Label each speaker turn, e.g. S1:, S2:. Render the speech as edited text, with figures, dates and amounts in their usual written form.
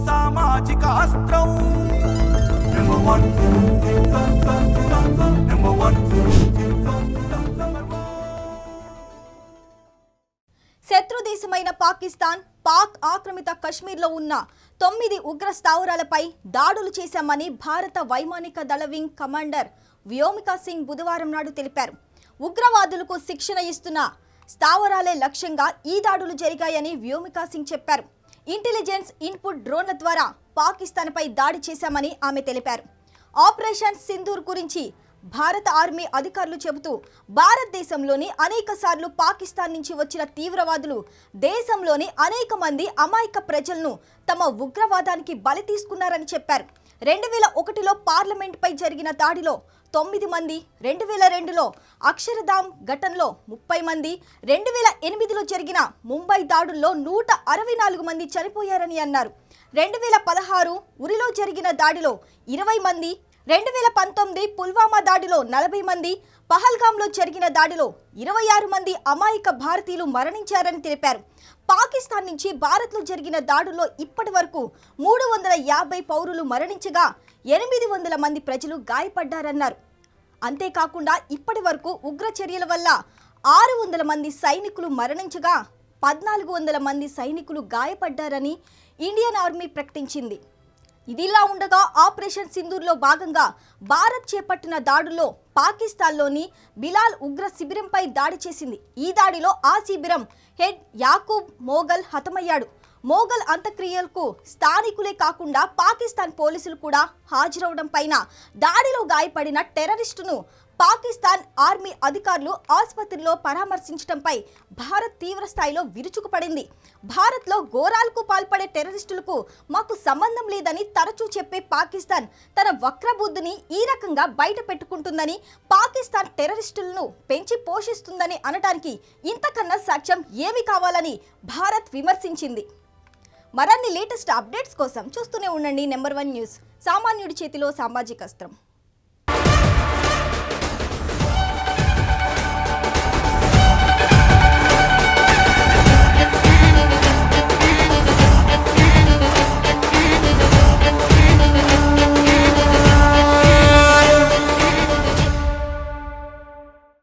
S1: సామాజిక అస్త్రం
S2: శత్రు దేశమైన పాకిస్తాన్ పాక్ ఆక్రమిత కశ్మీర్లో ఉన్న 9 ఉగ్ర స్థావరాలపై దాడులు చేశామని భారత వైమానిక దళ వింగ్ కమాండర్ వ్యోమికా సింగ్ బుధవారం నాడు తెలిపారు. ఉగ్రవాదులకు శిక్షణ ఇస్తున్న స్థావరాలే లక్ష్యంగా ఈ దాడులు జరిగాయని వ్యోమికా సింగ్ చెప్పారు. ఇంటెలిజెన్స్ ఇన్పుట్ డ్రోన్ల ద్వారా పాకిస్తాన్పై దాడి చేశామని ఆమె తెలిపారు. ఆపరేషన్ సింధూర్ గురించి భారత ఆర్మీ అధికారులు చెబుతూ భారతదేశంలోని అనేకసార్లు పాకిస్తాన్ నుంచి వచ్చిన తీవ్రవాదులు దేశంలోని అనేక మంది అమాయక ప్రజలను తమ ఉగ్రవాదానికి బలి తీసుకున్నారని చెప్పారు. 2001లో పార్లమెంట్పై జరిగిన దాడిలో 9 మంది, 2002లో అక్షరధామ్ ఘటనలో 30 మంది, 2008లో జరిగిన ముంబై దాడుల్లో 164 మంది చనిపోయారని అన్నారు. 2016 ఉరిలో జరిగిన దాడిలో 20 మంది, 2019 పుల్వామా దాడిలో 40 మంది, పహల్గామ్లో జరిగిన దాడిలో 26 మంది అమాయక భారతీయులు మరణించారని తెలిపారు. పాకిస్తాన్ నుంచి భారత్లో జరిగిన దాడుల్లో ఇప్పటి వరకు 350 పౌరులు మరణించగా 800 మంది ప్రజలు గాయపడ్డారన్నారు. అంతేకాకుండా ఇప్పటి వరకు ఉగ్ర చర్యల వల్ల 600 మంది సైనికులు మరణించగా 1400 మంది సైనికులు గాయపడ్డారని ఇండియన్ ఆర్మీ ప్రకటించింది. ఇదిలా ఉండగా ఆపరేషన్ సింధూర్లో భాగంగా భారత్ చేపట్టిన దాడుల్లో పాకిస్తాన్లోని బిలాల్ ఉగ్ర శిబిరంపై దాడి చేసింది. ఈ దాడిలో ఆ శిబిరం హెడ్ యాకూబ్ మోగల్ హతమయ్యాడు. మోగల్ అంత్యక్రియలకు స్థానికులే కాకుండా పాకిస్తాన్ పోలీసులు కూడా హాజరవడం పైన దాడిలో గాయపడిన టెర్రరిస్టును పాకిస్తాన్ ఆర్మీ అధికారులు ఆసుపత్రిలో పరామర్శించడంపై భారత్ తీవ్ర స్థాయిలో విరుచుకుపడింది. భారత్లో ఘోరాలకు పాల్పడే టెర్రరిస్టులకు మాకు సంబంధం లేదని తరచూ చెప్పే పాకిస్తాన్ తన వక్రబుద్ధిని ఈ రకంగా బయట పెట్టుకుంటుందని, పాకిస్తాన్ టెర్రరిస్టులను పెంచి పోషిస్తుందని అనడానికి ఇంతకన్నా సాక్ష్యం ఏమి కావాలని భారత్ విమర్శించింది. మరిన్ని లేటెస్ట్ అప్డేట్స్ కోసం చూస్తూనే ఉండండి నెంబర్ 1 న్యూస్. సామాన్యుడి చేతిలో సామాజిక అస్త్రం.